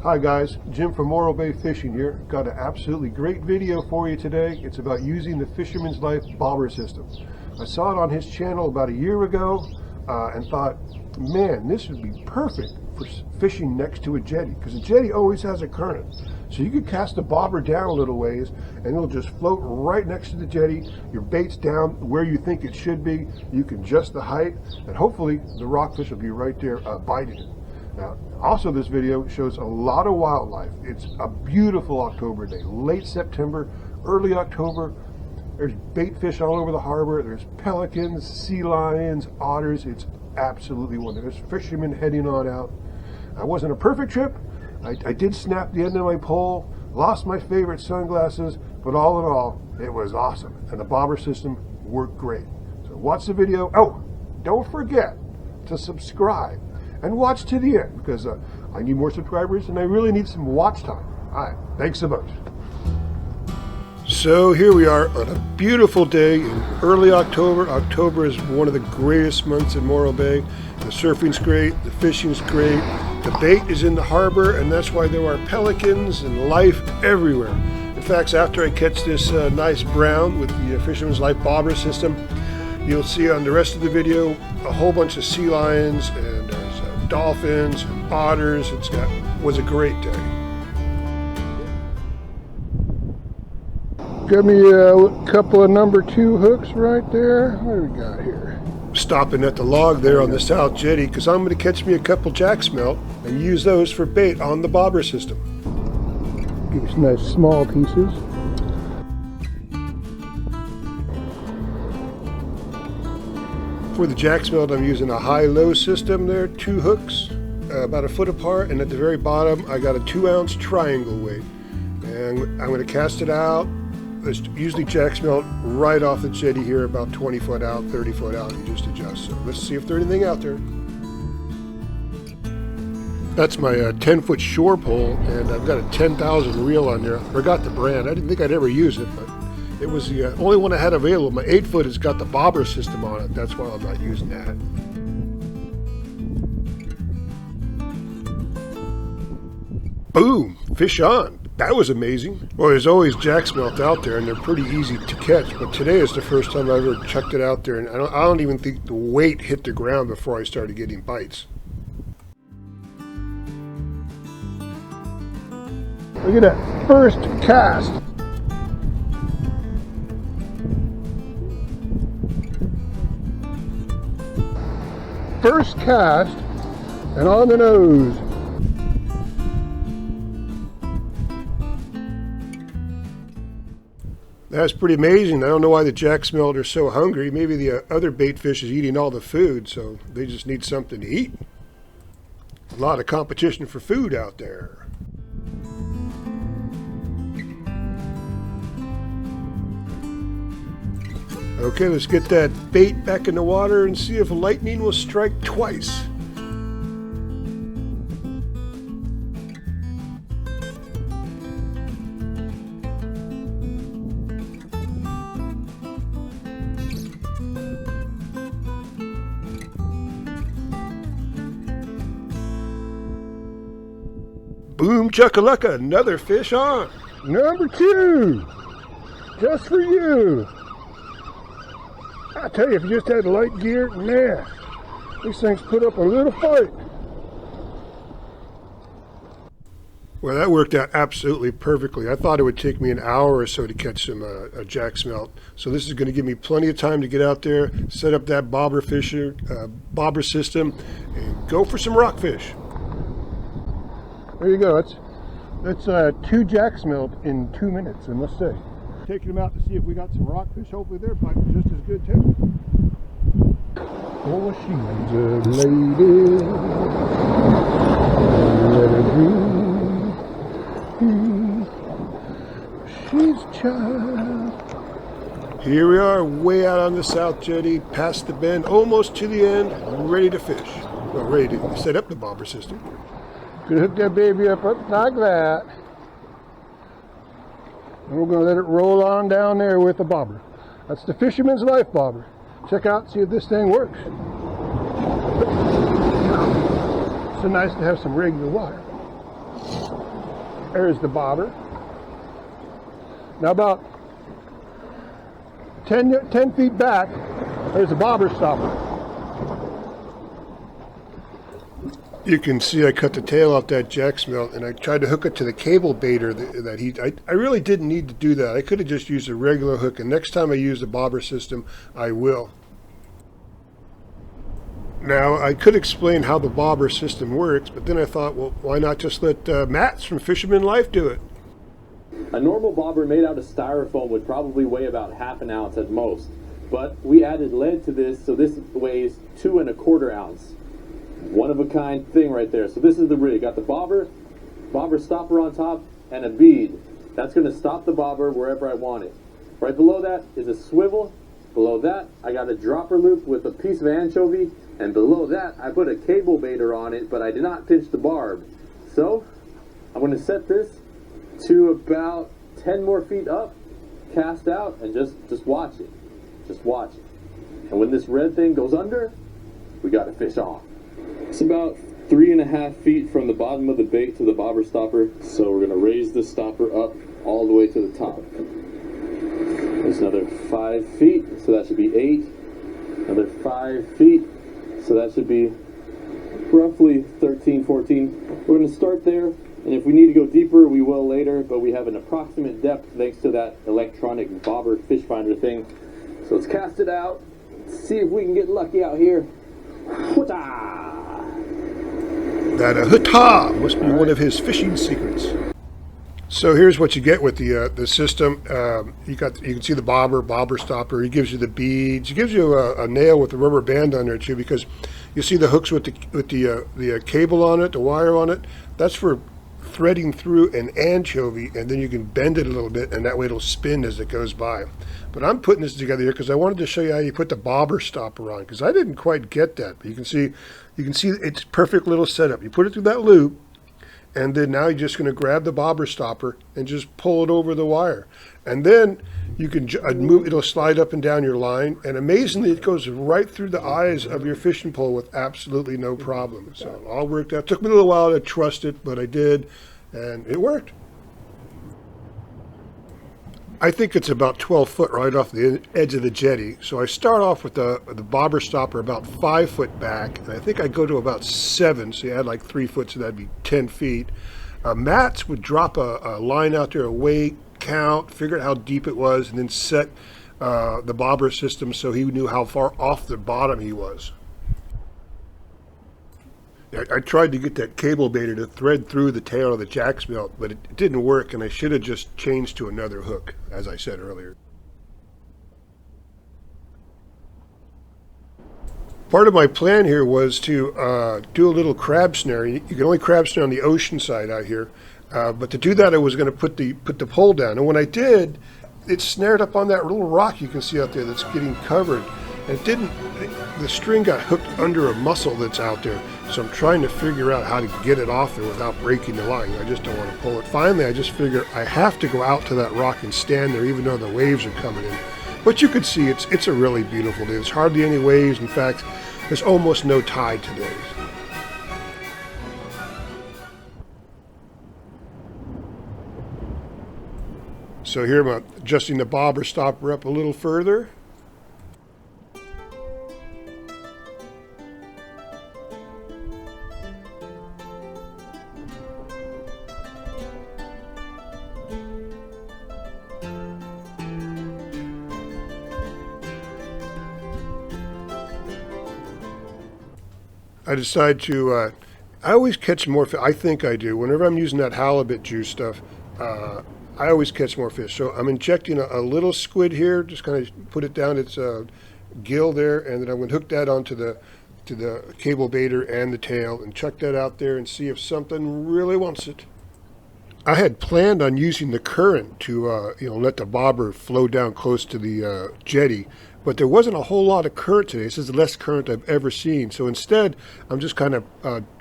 Hi guys, Jim from Morro Bay Fishing here. Got an absolutely great video for you today. It's about using the Fisherman's Life bobber system. I saw it on his channel about a year ago and thought, man, this would be perfect for fishing next to a jetty, because a jetty always has a current. So you could cast the bobber down a little ways and it'll just float right next to the jetty. Your bait's down where you think it should be. You can adjust the height and hopefully the rockfish will be right there biting it. Now, also this video shows a lot of wildlife. It's a beautiful October day, late September, early October. There's bait fish all over the harbor. There's pelicans, sea lions, otters. It's absolutely wonderful. There's fishermen heading on out. It wasn't a perfect trip. I did snap the end of my pole, lost my favorite sunglasses, but all in all, it was awesome. And the bobber system worked great. So watch the video. Oh, don't forget to subscribe. And watch to the end, because I need more subscribers and I really need some watch time. All right, thanks so much. So here we are on a beautiful day in early October. October is one of the greatest months in Morro Bay. The surfing's great, the fishing's great, the bait is in the harbor, and that's why there are pelicans and life everywhere. In fact, after I catch this nice brown with the Fisherman's Life bobber system, you'll see on the rest of the video a whole bunch of sea lions and dolphins and otters. Was a great day. Got me a couple of number 2 hooks right there. What do we got here? Stopping at the log there on the South Jetty because I'm going to catch me a couple Jackmelt and use those for bait on the bobber system. Give me some nice small pieces. For the Jackmelt, I'm using a high-low system there, 2 hooks, about a foot apart, and at the very bottom, I got a 2-ounce triangle weight. And I'm going to cast it out. There's usually Jackmelt right off the jetty here, about 20 foot out, 30 foot out, and just adjust. So let's see if there's anything out there. That's my 10-foot shore pole, and I've got a 10,000 reel on there. I forgot the brand. I didn't think I'd ever use it, but it was the only one I had available. My 8-foot has got the bobber system on it. That's why I'm not using that. Boom! Fish on. That was amazing. Well, there's always Jackmelt out there, and they're pretty easy to catch. But today is the first time I ever chucked it out there, and I don't even think the weight hit the ground before I started getting bites. Look at that first cast. First cast and on the nose. That's pretty amazing. I don't know why the Jackmelt are so hungry. Maybe the other bait fish is eating all the food, so they just need something to eat. A lot of competition for food out there. Okay, let's get that bait back in the water and see if lightning will strike twice. Boom chakalaka, another fish on. Number 2, just for you. I tell you, if you just had light gear, man, these things put up a little fight. Well, that worked out absolutely perfectly. I thought it would take me an hour or so to catch some Jackmelt. So this is going to give me plenty of time to get out there, set up that bobber system, and go for some rockfish. There you go. That's 2 Jackmelt in 2 minutes, I must say. Taking them out to see if we got some rockfish. Hopefully they're biting just as good too. Oh, she's a lady. Let her breathe. She's a child. Here we are, way out on the South Jetty, past the bend, almost to the end, ready to fish. Well, ready to set up the bobber system. Could hook that baby up like that. And we're going to let it roll on down there with the bobber. That's the Fisherman's Life bobber. Check out, see if this thing works. So nice to have some regular water. There's the bobber. Now about 10 feet back, there's a bobber stopper. You can see I cut the tail off that Jackmelt, and I tried to hook it to the cable baiter I really didn't need to do that. I could have just used a regular hook, and next time I use the bobber system, I will. Now, I could explain how the bobber system works, but then I thought, well, why not just let Matt from Fisherman Life do it? A normal bobber made out of styrofoam would probably weigh about half an ounce at most, but we added lead to this, so this weighs 2 1/4 ounce. One of a kind thing right there. So this is the rig. Got the bobber stopper on top, and a bead. That's going to stop the bobber wherever I want it. Right below that is a swivel. Below that, I got a dropper loop with a piece of anchovy, and below that, I put a cable baiter on it, but I did not pinch the barb. So I'm going to set this to about 10 more feet up, cast out, and just watch it. Just watch it. And when this red thing goes under, we got to fish on. It's about 3.5 feet from the bottom of the bait to the bobber stopper, so we're going to raise the stopper up all the way to the top. There's another 5 feet, so that should be 8. Another 5 feet, so that should be roughly 13, 14. We're going to start there, and if we need to go deeper, we will later, but we have an approximate depth thanks to that electronic bobber fish finder thing. So let's cast it out, see if we can get lucky out here. Hoo-ta! That hoo-ta must be one of his fishing secrets. So here's what you get with the system. You can see the bobber stopper. He gives you the beads. He gives you a nail with a rubber band on there too, because you see the hooks with the cable on it, the wire on it. That's for threading through an anchovy, and then you can bend it a little bit, and that way it'll spin as it goes by. But I'm putting this together here because I wanted to show you how you put the bobber stopper on, because I didn't quite get that. But you can see it's perfect little setup. You put it through that loop, and then now you're just going to grab the bobber stopper and just pull it over the wire, and then you can move. It'll slide up and down your line, and amazingly, it goes right through the eyes of your fishing pole with absolutely no problem. So it all worked out. It took me a little while to trust it, but I did, and it worked. I think it's about 12 foot right off the edge of the jetty. So I start off with the bobber stopper about 5 foot back, and I think I go to about 7. So you add like 3 foot, so that'd be 10 feet. Mats would drop a line out there, a weight, count, figure out how deep it was, and then set the bobber system so he knew how far off the bottom he was. I tried to get that cable baiter to thread through the tail of the Jackmelt, but it didn't work, and I should have just changed to another hook, as I said earlier. Part of my plan here was to do a little crab snare. You can only crab snare on the ocean side out here, but to do that I was going to put the pole down, and when I did, it snared up on that little rock you can see out there that's getting covered. And the string got hooked under a mussel that's out there. So I'm trying to figure out how to get it off there without breaking the line. I just don't want to pull it. Finally, I just figure I have to go out to that rock and stand there even though the waves are coming in. But you can see it's a really beautiful day. There's hardly any waves. In fact, there's almost no tide today. So here I'm adjusting the bobber stopper up a little further. I decide to, I always catch more fish. I think I do. Whenever I'm using that halibut juice stuff, I always catch more fish. So I'm injecting a little squid here, just kind of put it down its gill there, and then I'm going to hook that onto the cable baiter and the tail and chuck that out there and see if something really wants it. I had planned on using the current to let the bobber flow down close to the jetty, but there wasn't a whole lot of current today. This is the less current I've ever seen. So instead, I'm just kind of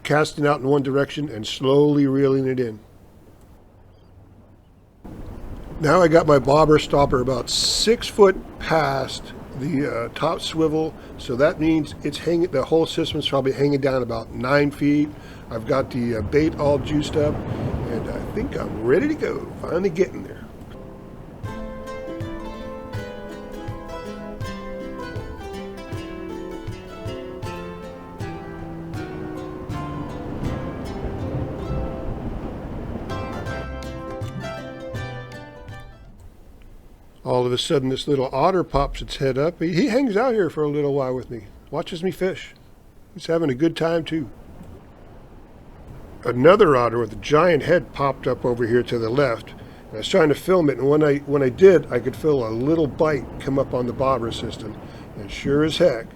casting out in one direction and slowly reeling it in. Now I got my bobber stopper about 6 foot past the top swivel, so that means it's hanging. The whole system's probably hanging down about 9 feet. I've got the bait all juiced up, and I think I'm ready to go. Finally getting there. All of a sudden, this little otter pops its head up. He hangs out here for a little while with me, watches me fish. He's having a good time too. Another otter with a giant head popped up over here to the left. And I was trying to film it, and when I did, I could feel a little bite come up on the bobber system. And sure as heck,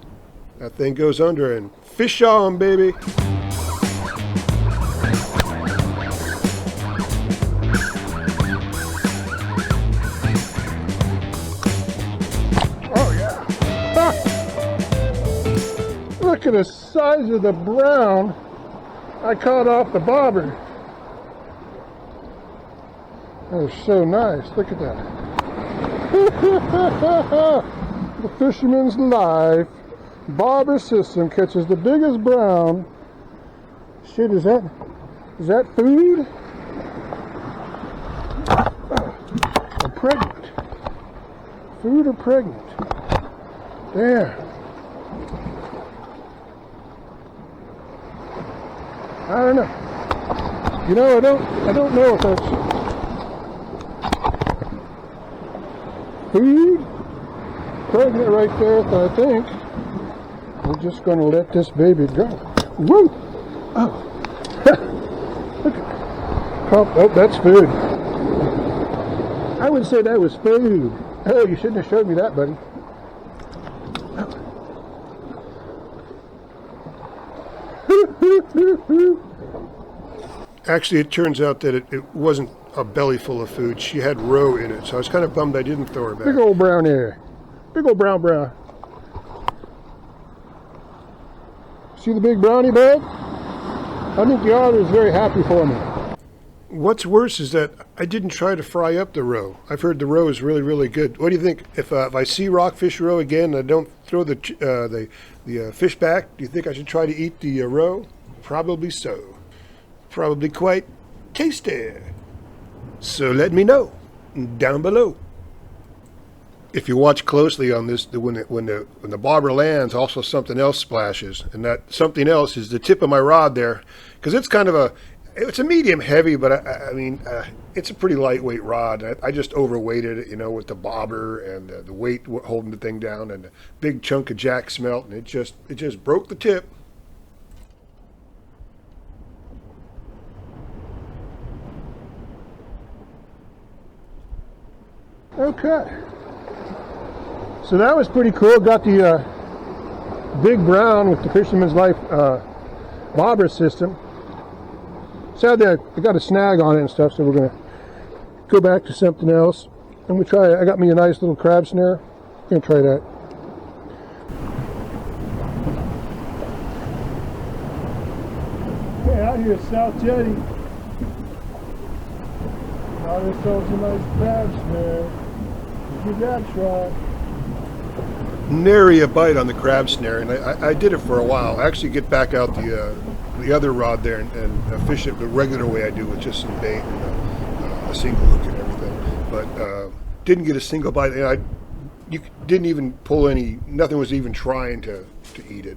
that thing goes under and fish on, baby. Look at the size of the brown I caught off the bobber. That was so nice. Look at that. The Fisherman's Life bobber system catches the biggest brown. Shit, is that food? Or pregnant? Food or pregnant? There. I don't know. You know, I don't know if that's food. Pregnant right there, I think. We're just going to let this baby go. Woo! Oh. Look. Oh, that's food. I would say that was food. Oh, you shouldn't have showed me that, buddy. Actually, it turns out that it wasn't a belly full of food. She had roe in it, so I was kind of bummed I didn't throw her back. Big old brown there. Big old brown. See the big brownie bag? I think the otter is very happy for me. What's worse is that I didn't try to fry up the roe. I've heard the roe is really, really good. What do you think? If I see Rockfish Row again and I don't throw the fish back, do you think I should try to eat the roe? Probably so. Probably quite tasty. So let me know down below. If you watch closely on this, when the bobber lands, also something else splashes, and that something else is the tip of my rod there, because it's kind of it's a medium heavy, but I mean it's a pretty lightweight rod. I just overweighted it, you know, with the bobber and the weight holding the thing down, and a big chunk of Jackmelt, and it just broke the tip. Okay. So that was pretty cool. Got the big brown with the Fisherman's Life bobber system. Sadly, I got a snag on it and stuff, so we're going to go back to something else. And we try. I got me a nice little crab snare. Going to try that. Okay, out here at South Jetty. Got ourselves a nice crab snare. Give that a try. Nary a bite on the crab snare, and I did it for a while. I actually get back out the other rod there and fish it the regular way I do, with just some bait and a single hook and everything. But didn't get a single bite, and you didn't even pull any. Nothing was even trying to eat it.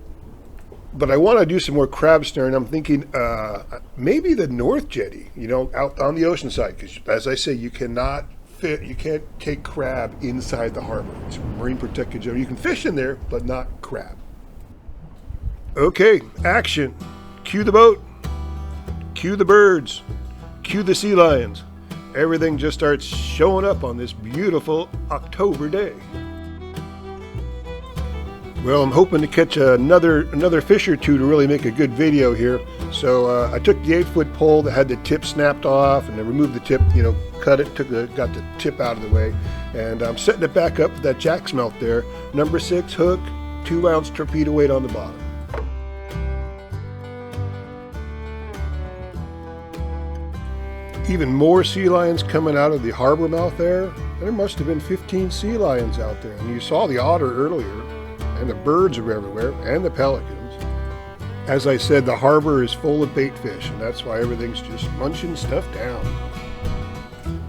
But I want to do some more crab snare, and I'm thinking maybe the North Jetty, you know, out on the ocean side, because as I say, you can't take crab inside the harbor. It's marine protected zone. You can fish in there, but not crab. Okay, action. Cue the boat. Cue the birds. Cue the sea lions. Everything just starts showing up on this beautiful October day. Well, I'm hoping to catch another fish or two to really make a good video here. So I took the 8-foot pole that had the tip snapped off, and I removed the tip, you know, cut it, got the tip out of the way, and I'm setting it back up with that Jackmelt there. Number 6 hook, 2-ounce torpedo weight on the bottom. Even more sea lions coming out of the harbor mouth there. There must have been 15 sea lions out there, and you saw the otter earlier. And the birds are everywhere, and the pelicans. As I said, the harbor is full of bait fish, and that's why everything's just munching stuff down.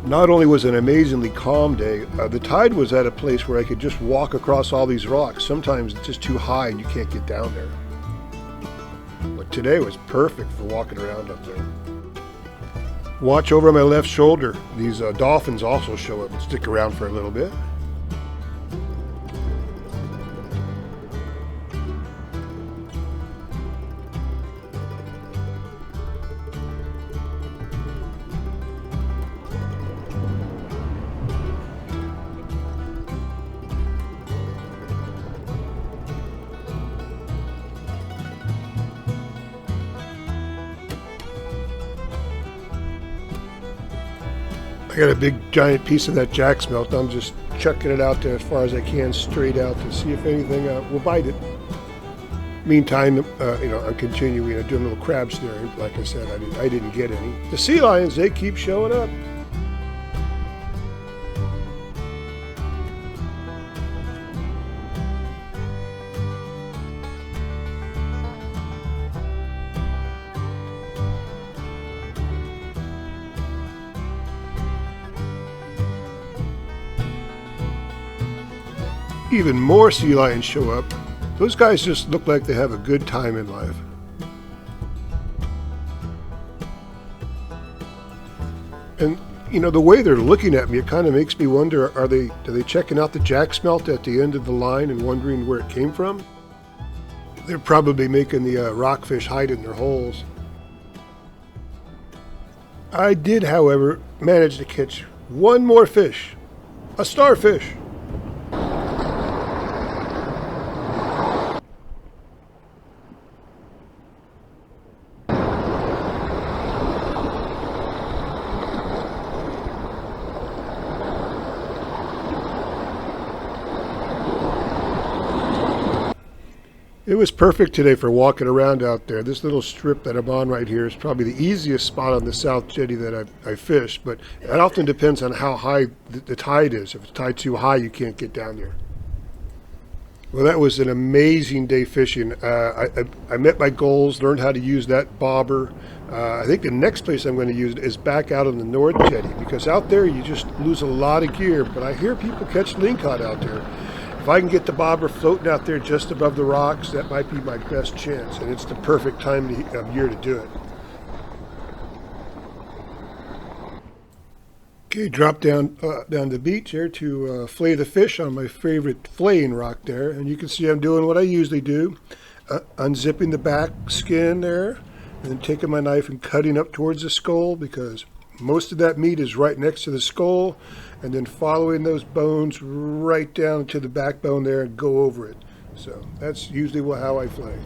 Not only was it an amazingly calm day, the tide was at a place where I could just walk across all these rocks. Sometimes it's just too high and you can't get down there. But today was perfect for walking around up there. Watch over my left shoulder. These dolphins also show up and stick around for a little bit. I got a big giant piece of that Jackmelt. I'm just chucking it out there as far as I can, straight out, to see if anything will bite it. Meantime, I'm continuing doing little crab snaring. Like I said, I didn't get any. The Sealions, they keep showing up. Even more sea lions show up. Those guys just look like they have a good time in life. And the way they're looking at me, it kind of makes me wonder, are they checking out the Jackmelt at the end of the line and wondering where it came from? They're probably making the rockfish hide in their holes. I did, however, manage to catch one more fish, a starfish. It was perfect today for walking around out there. This little strip that I'm on right here is probably the easiest spot on the South Jetty that I fished, but it often depends on how high the tide is. If it's tide too high, you can't get down there. Well, that was an amazing day fishing. I met my goals, learned how to use that bobber. I think the next place I'm going to use it is back out on the North Jetty, because out there you just lose a lot of gear, but I hear people catch lingcod out there. If I can get the bobber floating out there just above the rocks, that might be my best chance, and it's the perfect time of year to do it. Okay, drop down the beach here to fillet the fish on my favorite filleting rock there, and you can see I'm doing what I usually do, unzipping the back skin there, and then taking my knife and cutting up towards the skull, because most of that meat is right next to the skull, and then following those bones right down to the backbone there and go over it. So that's usually how I fillet.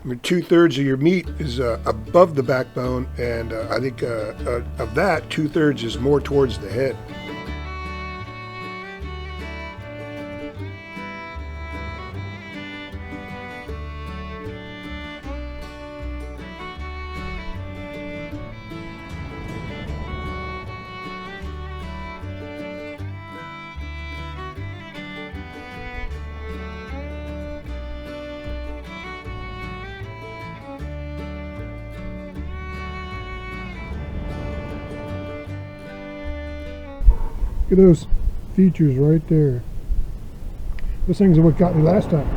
I mean, 2/3 of your meat is above the backbone, and I think of that, 2/3 is more towards the head. Look at those features right there. Those things are what got me last time.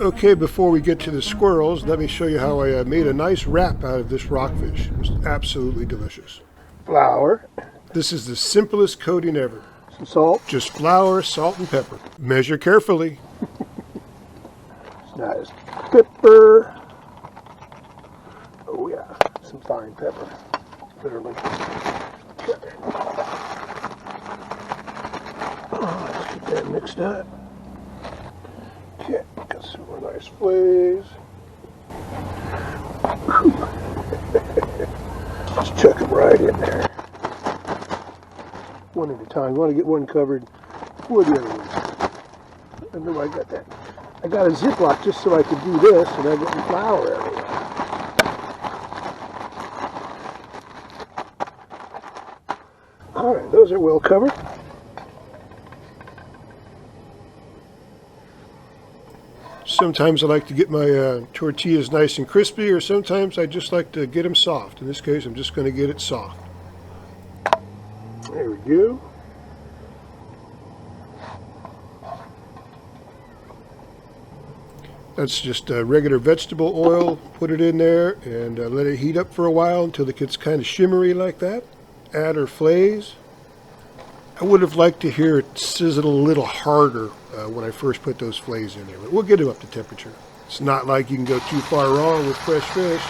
Okay, before we get to the squirrels, let me show you how I made a nice wrap out of this rockfish. It was absolutely delicious. Flour. This is the simplest coating ever. Some salt. Just flour, salt, and pepper. Measure carefully. Nice pepper. Oh yeah, some fine pepper. Literally. Let's get that mixed up. Okay, got some more nice flays. Just chuck them right in there. One at a time. You want to get one covered for the other one. I know I got that. I got a Ziploc just so I could do this, and I get the flour everywhere. All right, those are well covered. Sometimes I like to get my tortillas nice and crispy, or sometimes I just like to get them soft. In this case, I'm just going to get it soft. There we go. That's just regular vegetable oil. Put it in there and let it heat up for a while until it gets kind of shimmery like that. Add our flays. I would have liked to hear it sizzle a little harder when I first put those flays in there, but we'll get them up to temperature. It's not like you can go too far wrong with fresh fish.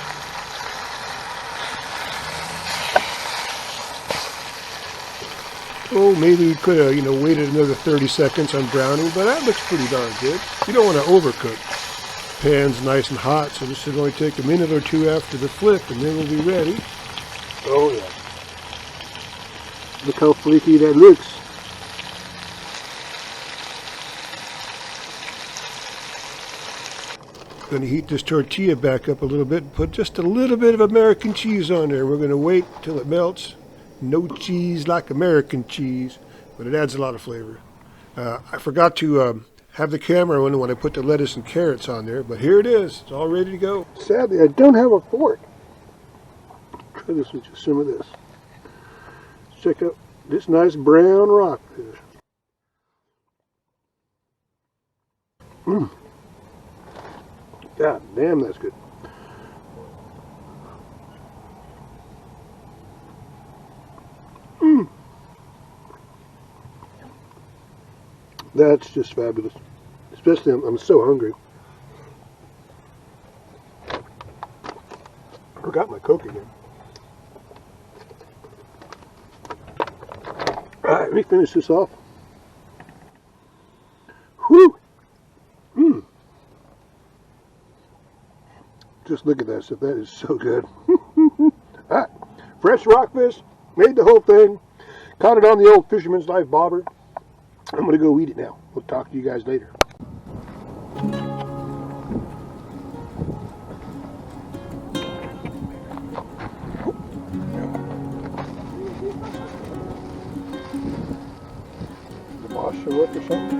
Oh, maybe we could have, waited another 30 seconds on browning, but that looks pretty darn good. You don't want to overcook. Pan's nice and hot, so this should only take a minute or two after the flip, and then we'll be ready. Oh yeah. Look how flaky that looks. Going to heat this tortilla back up a little bit and put just a little bit of American cheese on there. We're going to wait till it melts. No cheese like American cheese, but it adds a lot of flavor. I forgot to have the camera on when I put the lettuce and carrots on there, but here it is. It's all ready to go. Sadly, I don't have a fork. Try this with just some of this. Check out this nice brown rockfish. God damn, that's good. That's just fabulous. Especially, I'm so hungry. Forgot my Coke again. Alright, let me finish this off. Whew! Just look at that stuff. That is so good. Alright, fresh rockfish. Made the whole thing. Caught it on the old Fisherman's Life bobber. I'm going to go eat it now. We'll talk to you guys later. The boss show up or something?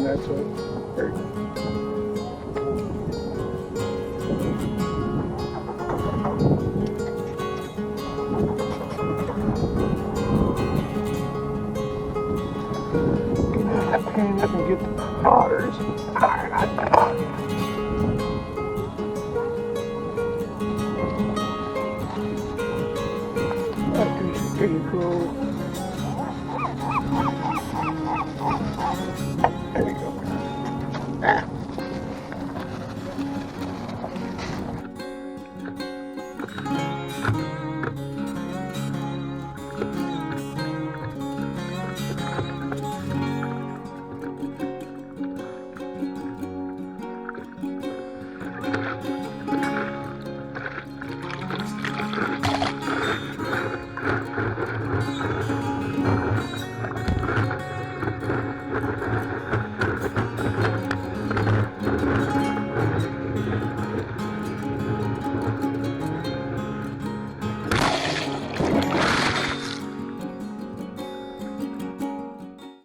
That's it. There you go. Hang up and get the otters. There you go.